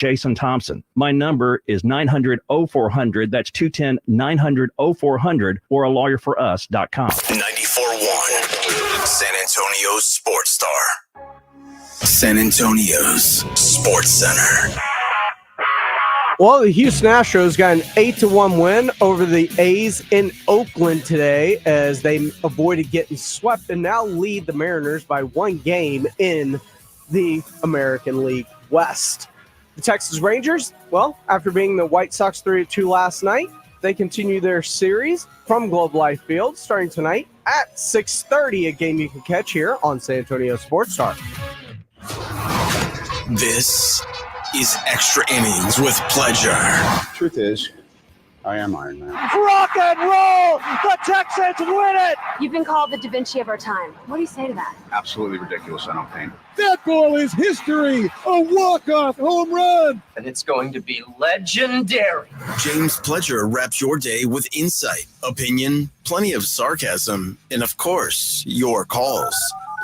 Jason Thompson. My number is 900-0400. That's 210-900-0400 or alawyer4us.com. 94.1 San Antonio's Sports Star. San Antonio's Sports Center. Well, the Houston Astros got an 8-1 win over the A's in Oakland today as they avoided getting swept and now lead the Mariners by 1 game in the American League West. The Texas Rangers, well, after beating the White Sox 3-2 last night, they continue their series from Globe Life Field starting tonight at 6:30, a game you can catch here on San Antonio Sports Star. This is Extra Innings with Pleasure. Truth is, I am Iron Man. Rock and roll! The Texans win it! You've been called the Da Vinci of our time. What do you say to that? Absolutely ridiculous. I don't paint. That ball is history! A walk-off home run! And it's going to be legendary. James Pledger wraps your day with insight, opinion, plenty of sarcasm, and of course, your calls.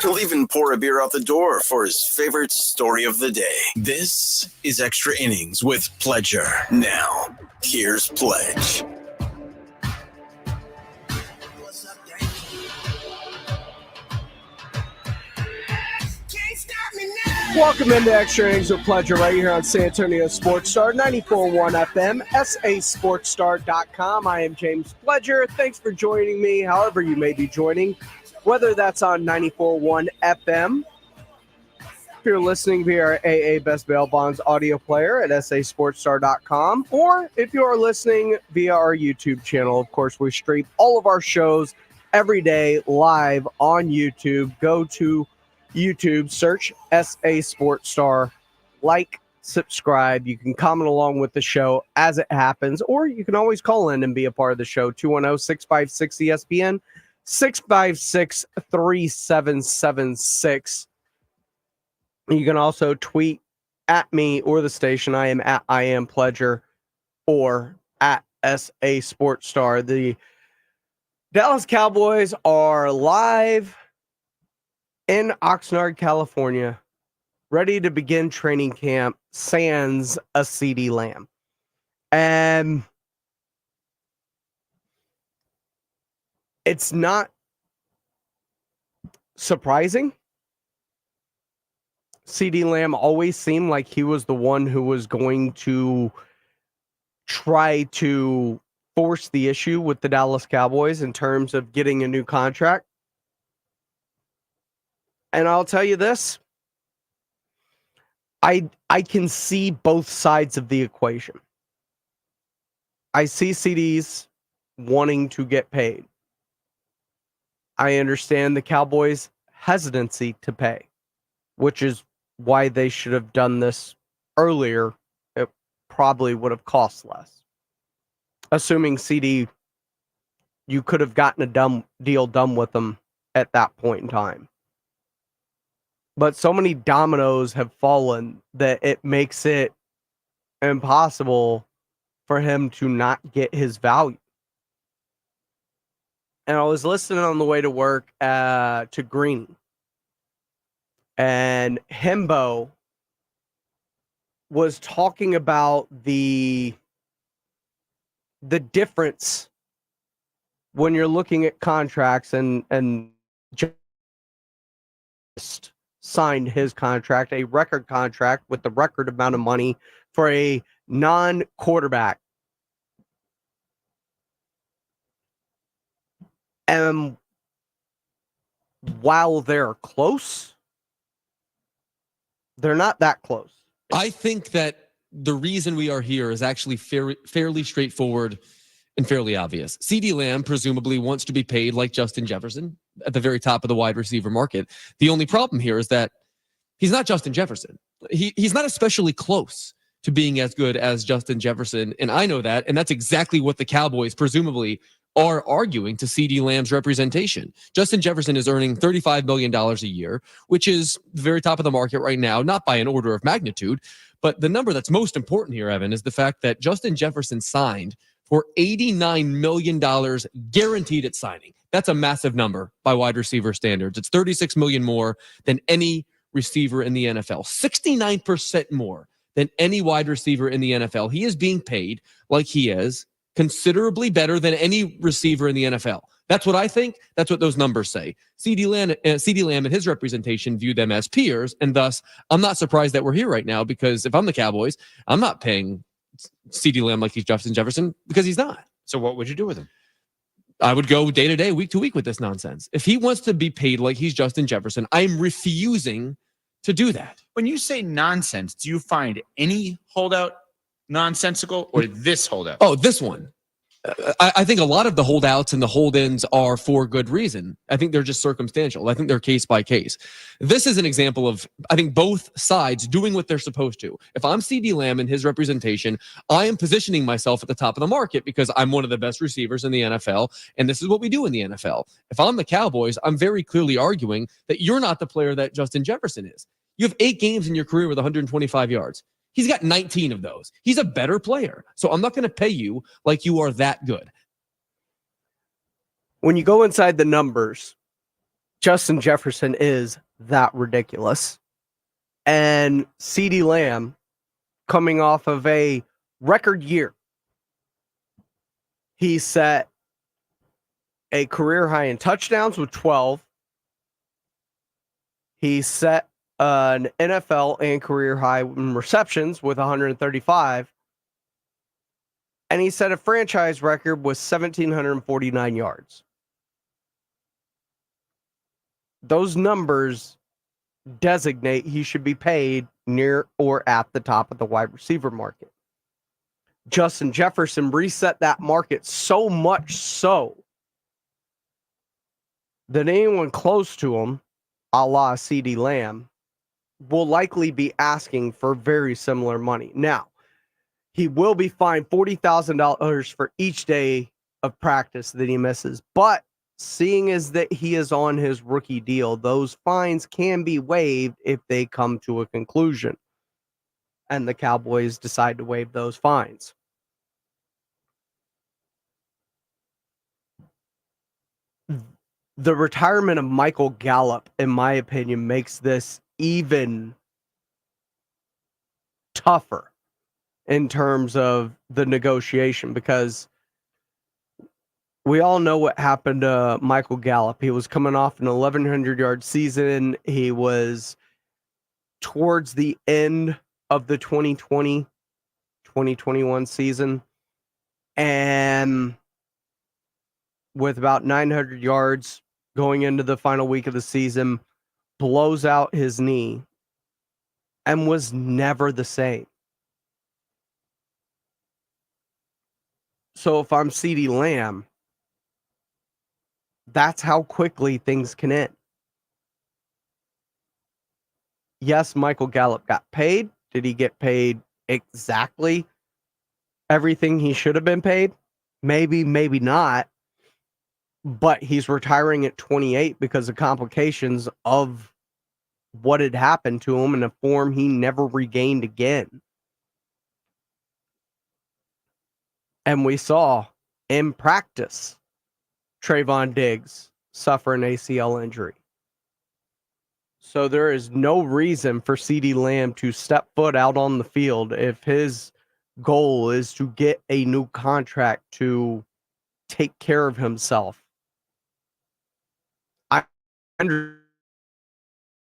He'll even pour a beer out the door for his favorite story of the day. This is Extra Innings with Pledger. Now, here's Pledge. Welcome into Extra Innings with Pleasure right here on San Antonio Sports Star, 94.1 FM, sasportstar.com. I am James Pledger. Thanks for joining me, however you may be joining, whether that's on 94.1 FM, if you're listening via our AA Best Bail Bonds audio player at sasportstar.com, or if you are listening via our YouTube channel. Of course, we stream all of our shows every day live on YouTube. Go to YouTube, search SA Sports Star, like, subscribe. You can comment along with the show as it happens, or you can always call in and be a part of the show, 210-656-ESPN, 656-3776. You can also tweet at me or the station. I am at I Am Pledger or at SA Sports Star. The Dallas Cowboys are live in Oxnard, California, ready to begin training camp, sans a CeeDee Lamb. And it's not surprising. CeeDee Lamb always seemed like he was the one who was going to try to force the issue with the Dallas Cowboys in terms of getting a new contract. And I'll tell you this, I can see both sides of the equation. I see CDs wanting to get paid. I understand the Cowboys' hesitancy to pay, which is why they should have done this earlier. It probably would have cost less. Assuming CD, you could have gotten a deal done with them at that point in time. But so many dominoes have fallen that it makes it impossible for him to not get his value. And I was listening on the way to work to Greeny. And Himbo was talking about the difference when you're looking at contracts and just signed his contract, a record contract with the record amount of money for a non-quarterback. And while they're close, they're not that close. I think that the reason we are here is actually fairly straightforward and fairly obvious. CeeDee Lamb presumably wants to be paid like Justin Jefferson at the very top of the wide receiver market. The only problem here is that he's not Justin Jefferson. He's not especially close to being as good as Justin Jefferson, and I know that, and that's exactly what the Cowboys presumably are arguing to CeeDee Lamb's representation. Justin Jefferson is earning $35 million a year, which is the very top of the market right now, not by an order of magnitude, but the number that's most important here, Evan, is the fact that Justin Jefferson signed for $89 million guaranteed at signing. That's a massive number by wide receiver standards. It's $36 million more than any receiver in the NFL, 69% more than any wide receiver in the NFL. He is being paid like he is, considerably better than any receiver in the NFL. That's what I think. That's what those numbers say. CeeDee Lamb and his representation view them as peers, and thus I'm not surprised that we're here right now, because if I'm the Cowboys, I'm not paying CeeDee Lamb like he's Justin Jefferson, because he's not. So what would you do with him? I would go day to day, week to week with this nonsense. If he wants to be paid like he's Justin Jefferson, I'm refusing to do that. When you say nonsense, do you find any holdout nonsensical, or this holdout? Oh, this one. I think a lot of the holdouts and the hold-ins are for good reason. I think they're just circumstantial. I think they're case by case. This is an example of, I think, both sides doing what they're supposed to. If I'm CeeDee Lamb and his representation, I am positioning myself at the top of the market because I'm one of the best receivers in the NFL, and this is what we do in the NFL. If I'm the Cowboys, I'm very clearly arguing that you're not the player that Justin Jefferson is. You have 8 games in your career with 125 yards. He's got 19 of those. He's a better player. So I'm not going to pay you like you are that good. When you go inside the numbers, Justin Jefferson is that ridiculous. And CeeDee Lamb, coming off of a record year, he set a career high in touchdowns with 12. He set an NFL and career high in receptions with 135. And he set a franchise record with 1,749 yards. Those numbers designate he should be paid near or at the top of the wide receiver market. Justin Jefferson reset that market so much so that anyone close to him, a la CeeDee Lamb, will likely be asking for very similar money. Now, he will be fined $40,000 for each day of practice that he misses. But seeing as that he is on his rookie deal, those fines can be waived if they come to a conclusion. And the Cowboys decide to waive those fines. The retirement of Michael Gallup, in my opinion, makes this even tougher in terms of the negotiation, because we all know what happened to Michael Gallup. He was coming off an 1,100-yard season. He was towards the end of the 2020-2021 season, and with about 900 yards going into the final week of the season, blows out his knee and was never the same. So if I'm CeeDee Lamb, that's how quickly things can end. Yes, Michael Gallup got paid. Did he get paid exactly everything he should have been paid? Maybe, maybe not. But he's retiring at 28 because of complications of what had happened to him in a form he never regained again. And we saw in practice Trayvon Diggs suffer an ACL injury. So there is no reason for CeeDee Lamb to step foot out on the field if his goal is to get a new contract to take care of himself.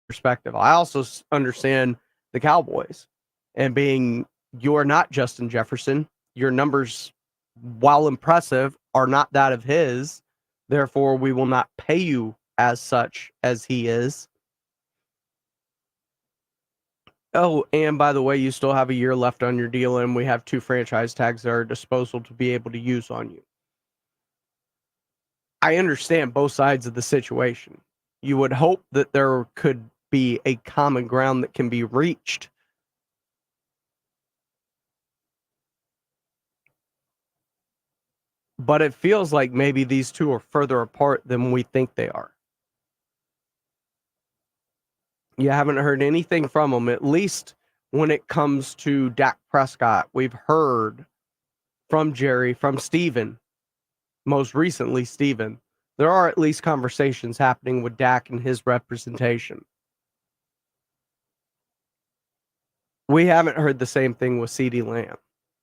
Perspective. I also understand the Cowboys and being, you're not Justin Jefferson. Your numbers, while impressive, are not that of his. Therefore, we will not pay you as such as he is. Oh, and by the way, you still have a year left on your deal, and we have 2 franchise tags at our disposal to be able to use on you. I understand both sides of the situation. You would hope that there could be a common ground that can be reached. But it feels like maybe these two are further apart than we think they are. You haven't heard anything from them, at least when it comes to Dak Prescott. We've heard from Jerry, from Steven, most recently Steven. There are at least conversations happening with Dak and his representation. We haven't heard the same thing with CeeDee Lamb.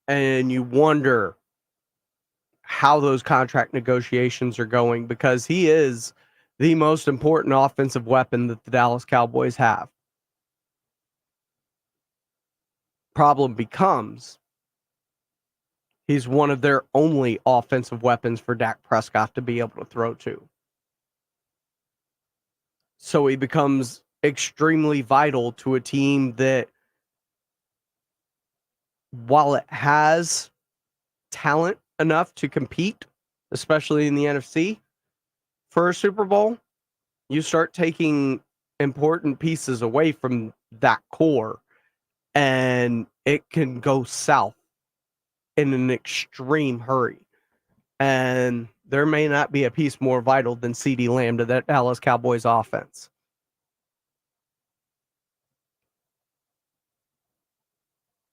And you wonder how those contract negotiations are going, because he is the most important offensive weapon that the Dallas Cowboys have. Problem becomes, he's one of their only offensive weapons for Dak Prescott to be able to throw to. So he becomes extremely vital to a team that, while it has talent enough to compete, especially in the NFC, for a Super Bowl, you start taking important pieces away from that core, and it can go south in an extreme hurry. And there may not be a piece more vital than CeeDee Lamb to that Dallas Cowboys offense.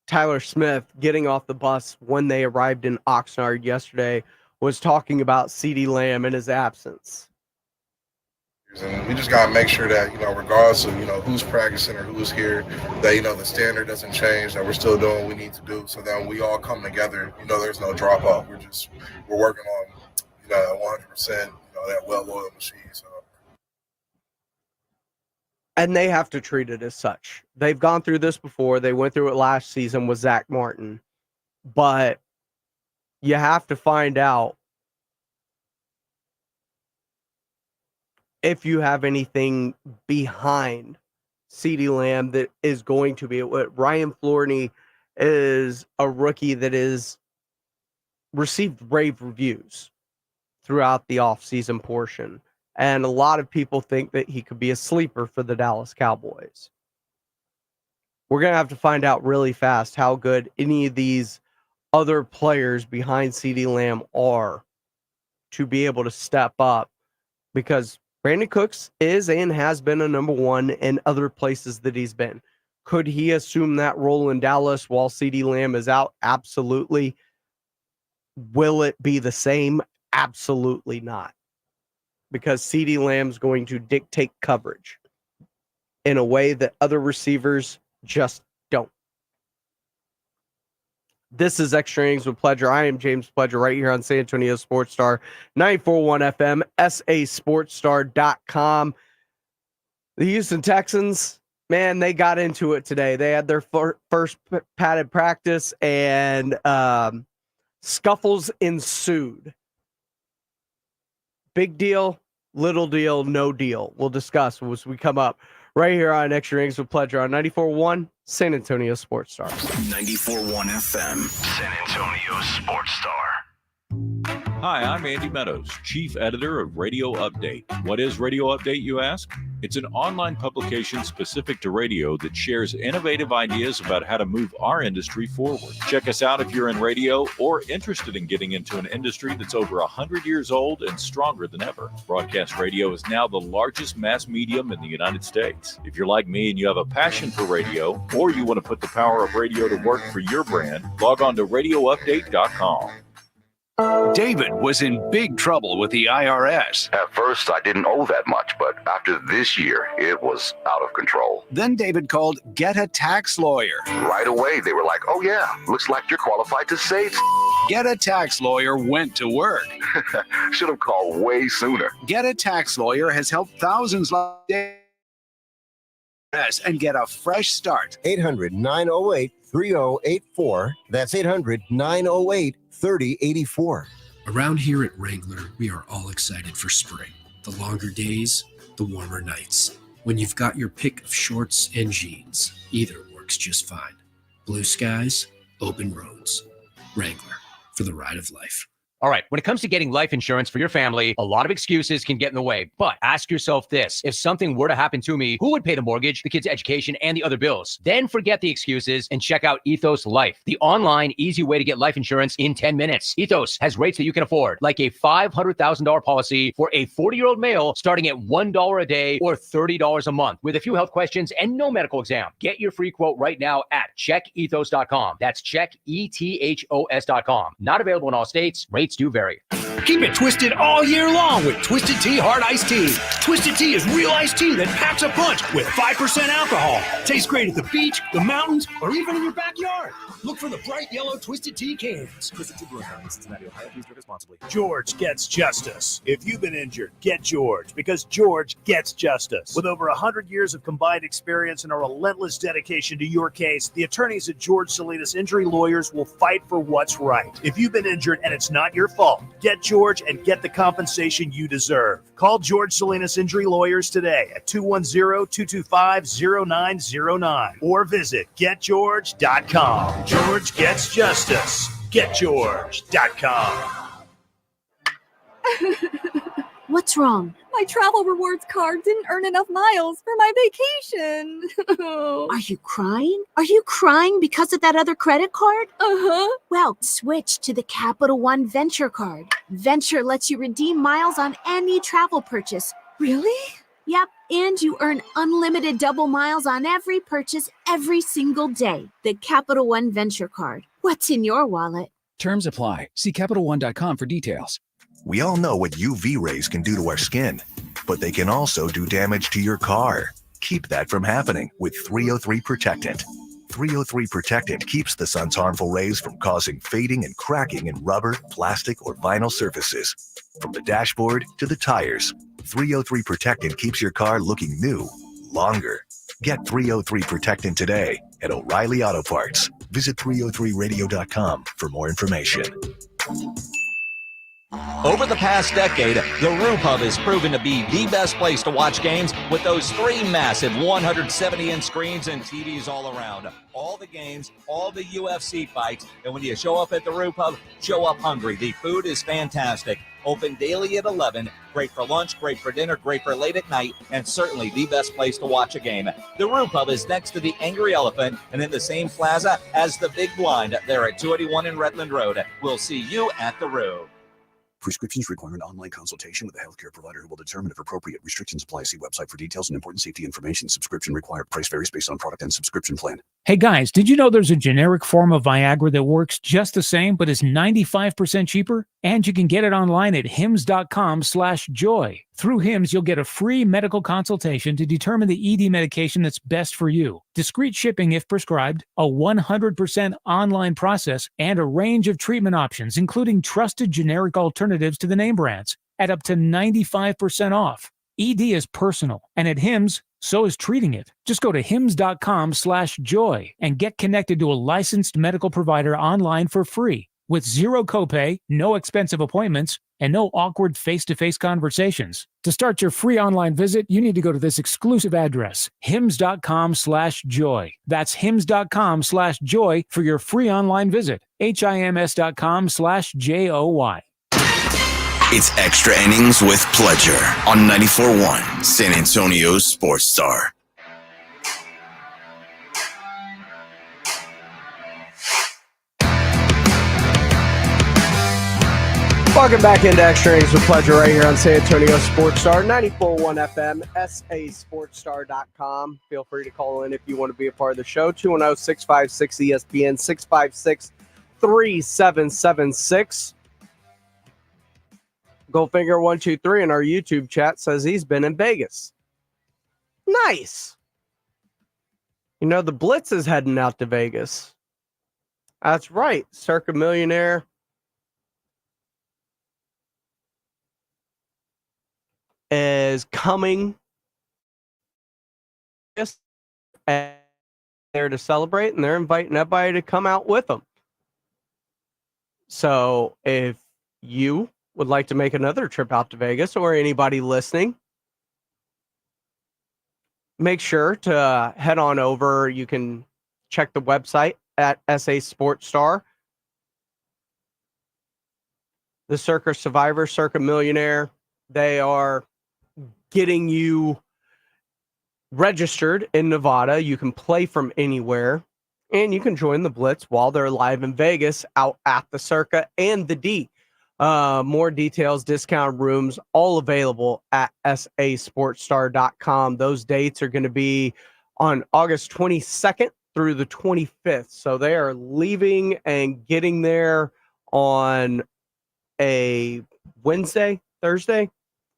Tyler Smith, getting off the bus when they arrived in Oxnard yesterday, was talking about CeeDee Lamb in his absence. And we just got to make sure that, regardless of, who's practicing or who's here, that, the standard doesn't change, that we're still doing what we need to do, so that when we all come together, there's no drop off. We're working on, 100%, that well-oiled machine. So. And they have to treat it as such. They've gone through this before. They went through it last season with Zach Martin. But you have to find out if you have anything behind CeeDee Lamb that is going to be what Ryan Florney is, a rookie that is received rave reviews throughout the offseason portion. And a lot of people think that he could be a sleeper for the Dallas Cowboys. We're going to have to find out really fast how good any of these other players behind CeeDee Lamb are to be able to step up, because Brandon Cooks is and has been a number one in other places that he's been. Could he assume that role in Dallas while CeeDee Lamb is out? Absolutely. Will it be the same? Absolutely not. Because CeeDee Lamb's going to dictate coverage in a way that other receivers just don't. This is Extra Innings with Pledger. I am James Pledger right here on San Antonio Sports Star, 94.1 FM, sasportstar.com. The Houston Texans, man, they got into it today. They had their first padded practice, and scuffles ensued. Big deal, little deal, no deal. We'll discuss as we come up right here on Extra Innings with Pledger on 94.1 San Antonio Sports Star. 94.1 FM, San Antonio Sports Star. Hi, I'm Andy Meadows, Chief Editor of Radio Update. What is Radio Update, you ask? It's an online publication specific to radio that shares innovative ideas about how to move our industry forward. Check us out if you're in radio or interested in getting into an industry that's over 100 years old and stronger than ever. Broadcast radio is now the largest mass medium in the United States. If you're like me and you have a passion for radio, or you want to put the power of radio to work for your brand, log on to radioupdate.com. David was in big trouble with the IRS. At first, I didn't owe that much, but after this year, it was out of control. Then David called Get a Tax Lawyer. Right away, they were like, oh yeah, looks like you're qualified to save. Get a Tax Lawyer went to work. Should have called way sooner. Get a Tax Lawyer has helped thousands like David and get a fresh start. 800-908-3084. That's 800-908-3084. Around here at Wrangler, we are all excited for spring. The longer days, the warmer nights. When you've got your pick of shorts and jeans, either works just fine. Blue skies, open roads. Wrangler, for the ride of life. All right, when it comes to getting life insurance for your family, a lot of excuses can get in the way. But ask yourself this: if something were to happen to me, who would pay the mortgage, the kids' education, and the other bills? Then forget the excuses and check out Ethos Life, the online, easy way to get life insurance in 10 minutes. Ethos has rates that you can afford, like a $500,000 policy for a 40-year-old male starting at $1 a day or $30 a month with a few health questions and no medical exam. Get your free quote right now at checkethos.com. That's checkethos.com. Not available in all states. Rates do vary. Keep it twisted all year long with Twisted Tea Hard Iced Tea. Twisted Tea is real iced tea that packs a punch with 5% alcohol. Tastes great at the beach, the mountains, or even in your backyard. Look for the bright yellow Twisted Tea cans. Twisted Tea Brewing Company, Cincinnati, Ohio. Please drink responsibly. George gets justice. If you've been injured, get George, because George gets justice. With over 100 years of combined experience and a relentless dedication to your case, the attorneys at George Salinas Injury Lawyers will fight for what's right. If you've been injured and it's not your fault, get George and get the compensation you deserve. Call George Salinas Injury Lawyers today at 210-225-0909 or visit getgeorge.com. George gets justice. GetGeorge.com. What's wrong? My travel rewards card didn't earn enough miles for my vacation. Are you crying? Are you crying because of that other credit card? Uh-huh. Well, switch to the Capital One Venture card. Venture lets you redeem miles on any travel purchase. Really? Yep, and you earn unlimited double miles on every purchase every single day. The Capital One Venture card. What's in your wallet? Terms apply. See CapitalOne.com for details. We all know what UV rays can do to our skin, but they can also do damage to your car. Keep that from happening with 303 Protectant. 303 Protectant keeps the sun's harmful rays from causing fading and cracking in rubber, plastic, or vinyl surfaces. From the dashboard to the tires, 303 Protectant keeps your car looking new longer. Get 303 Protectant today at O'Reilly Auto Parts. Visit 303radio.com for more information. Over the past decade, the Roo Pub has proven to be the best place to watch games with those three massive 170-inch screens and TVs all around. All the games, all the UFC fights, and when you show up at the Roo Pub, show up hungry. The food is fantastic. Open daily at 11. Great for lunch, great for dinner, great for late at night, and certainly the best place to watch a game. The Roo Pub is next to the Angry Elephant and in the same plaza as the Big Blind. They're at 281 in Redland Road. We'll see you at the Roo. Prescriptions require an online consultation with a healthcare provider who will determine if appropriate restrictions apply. See website for details and important safety information. Subscription required. Price varies based on product and subscription plan. Hey guys, did you know there's a generic form of Viagra that works just the same but is 95% cheaper? And you can get it online at hims.com/joy. Through Hims, you'll get a free medical consultation to determine the ED medication that's best for you. Discreet shipping if prescribed, a 100% online process, and a range of treatment options, including trusted generic alternatives to the name brands, at up to 95% off. ED is personal, and at Hims, so is treating it. Just go to hims.com/joy and get connected to a licensed medical provider online for free with zero copay, no expensive appointments, and no awkward face-to-face conversations. To start your free online visit, you need to go to this exclusive address, hims.com/joy. That's hims.com/joy for your free online visit, hims.com/joy. It's Extra Innings with Pledger on 94.1 San Antonio's Sports Star. Welcome back into Extra Innings with Pledger right here on San Antonio Sports Star, 94.1 FM, sasportstar.com. Feel free to call in if you want to be a part of the show, 210-656-ESPN, 656-3776. Goldfinger123 in our YouTube chat says he's been in Vegas. Nice. You know, the Blitz is heading out to Vegas. That's right. Circa Millionaire is coming just there to celebrate, and they're inviting everybody to come out with them. So if you would like to make another trip out to Vegas, or anybody listening, make sure to head on over. You can check the website at SA Sports Star. The Circa Survivor, Circa Millionaire, they are getting you registered in Nevada. You can play from anywhere, and you can join the Blitz while they're live in Vegas out at the Circa and the D. More details, discount rooms, all available at sasportstar.com. Those dates are going to be on August 22nd through the 25th. So they are leaving and getting there on a Wednesday, Thursday,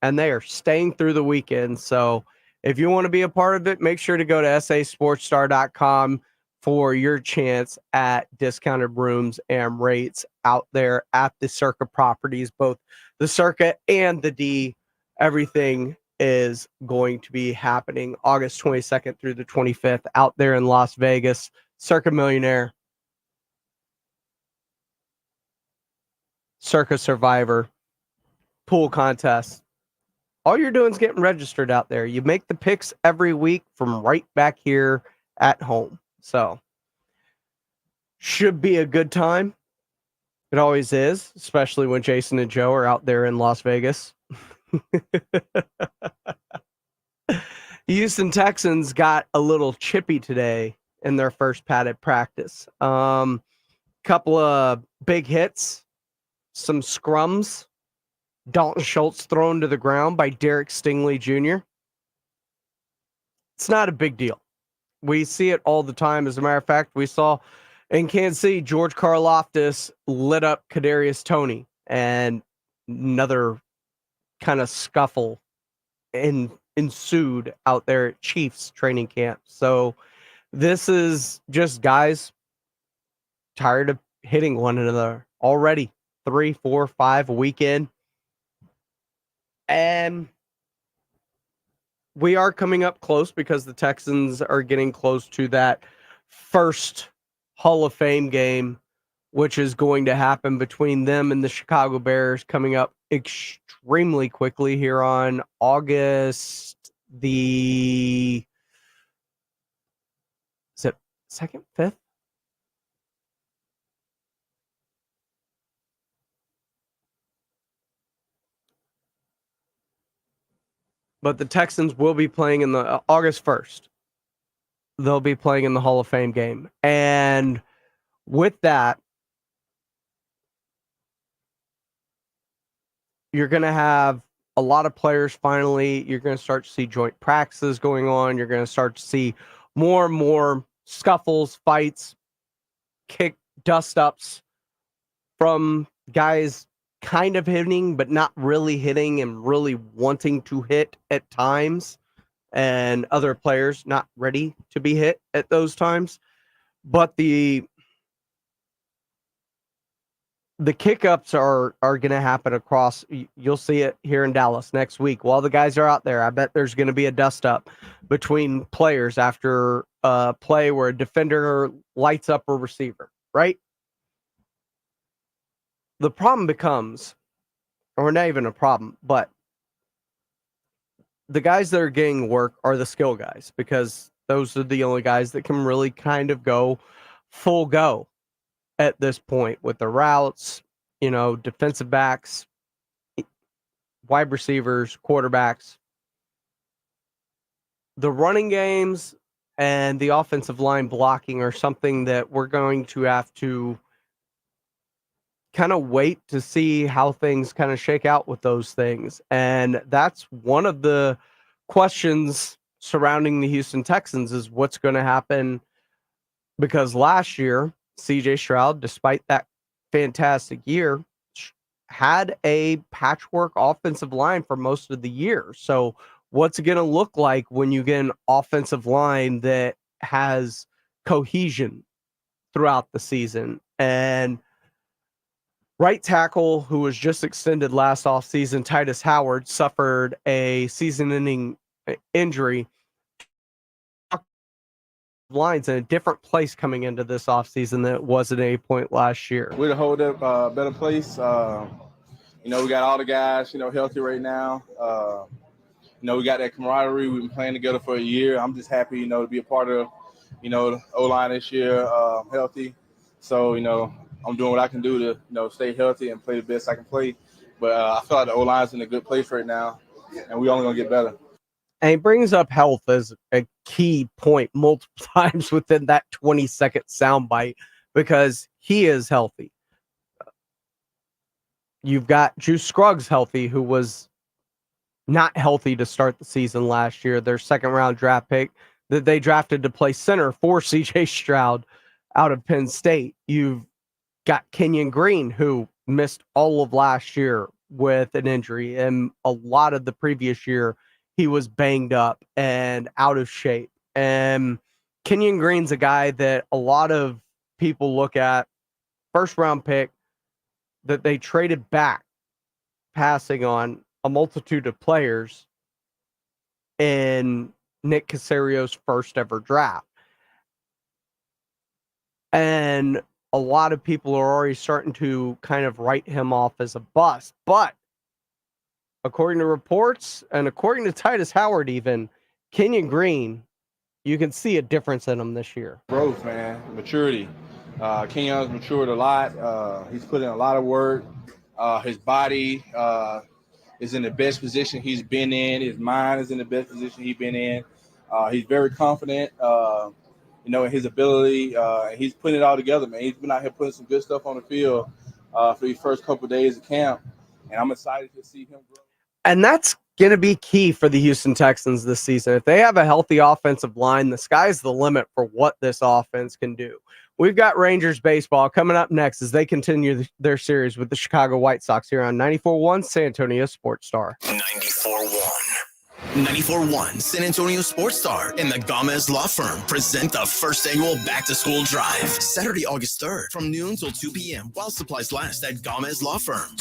and they are staying through the weekend. So if you want to be a part of it, make sure to go to sasportstar.com for your chance at discounted rooms and rates out there at the Circa properties, both the Circa and the D. Everything is going to be happening August 22nd through the 25th out there in Las Vegas. Circa Millionaire, Circa Survivor, pool contest. All you're doing is getting registered out there. You make the picks every week from right back here at home. So, should be a good time. It always is, especially when Jason and Joe are out there in Las Vegas. Houston Texans got a little chippy today in their first padded practice. Couple of big hits, some scrums. Dalton Schultz thrown to the ground by Derek Stingley Jr. It's not a big deal. We see it all the time. As a matter of fact, we saw in Kansas City, George Karlaftis lit up Kadarius Toney, and another kind of scuffle ensued out there at Chiefs training camp. So this is just guys tired of hitting one another already. 3, 4, 5 a weekend. And we are coming up close because the Texans are getting close to that first Hall of Fame game, which is going to happen between them and the Chicago Bears coming up extremely quickly here on August the 2nd, 5th? But the Texans will be playing in the August 1st. They'll be playing in the Hall of Fame game. And with that, you're going to have a lot of players finally. You're going to start to see joint practices going on. You're going to start to see more and more scuffles, fights, dust-ups from guys kind of hitting, but not really hitting and really wanting to hit at times, and other players not ready to be hit at those times. But the kick-ups are going to happen across. You'll see it here in Dallas next week. While the guys are out there, I bet there's going to be a dust-up between players after a play where a defender lights up a receiver, right? The problem becomes, or not even a problem, but the guys that are getting work are the skill guys, because those are the only guys that can really kind of go full go at this point with the routes, defensive backs, wide receivers, quarterbacks. The running games and the offensive line blocking are something that we're going to have to kind of wait to see how things kind of shake out with those things. And that's one of the questions surrounding the Houston Texans, is what's going to happen, because last year, CJ Stroud, despite that fantastic year, had a patchwork offensive line for most of the year. So what's it going to look like when you get an offensive line that has cohesion throughout the season? And right tackle, who was just extended last offseason, Titus Howard, suffered a season-ending injury. Lines in a different place coming into this offseason than it was at any point last year. We're to hold up a better place. We got all the guys, healthy right now. We got that camaraderie. We've been playing together for a year. I'm just happy, to be a part of, the O-line this year, healthy. So, I'm doing what I can do to, stay healthy and play the best I can play. But I feel like the O-line's in a good place right now, and we're only going to get better. And he brings up health as a key point multiple times within that 20-second soundbite, because he is healthy. You've got Juice Scruggs healthy, who was not healthy to start the season last year. Their second-round draft pick that they drafted to play center for CJ Stroud out of Penn State. You've got Kenyon Green, who missed all of last year with an injury, and a lot of the previous year he was banged up and out of shape. And Kenyon Green's a guy that a lot of people look at, first round pick that they traded back, passing on a multitude of players in Nick Casario's first ever draft. And a lot of people are already starting to kind of write him off as a bust. But according to reports and according to Titus Howard, even Kenyon Green, you can see a difference in him this year. Growth, man, maturity. Kenyon's matured a lot. He's put in a lot of work. His body is in the best position he's been in. His mind is in the best position he's been in. He's very confident, in his ability. He's putting it all together, man. He's been out here putting some good stuff on the field for these first couple of days of camp, and I'm excited to see him grow. And that's going to be key for the Houston Texans this season. If they have a healthy offensive line, the sky's the limit for what this offense can do. We've got Rangers baseball coming up next as they continue their series with the Chicago White Sox here on 94.1 San Antonio Sports Star. 94.1 San Antonio Sports Star and the Gomez Law Firm present the first annual back-to-school drive. Saturday, August 3rd from noon till 2 p.m. while supplies last at Gomez Law Firm.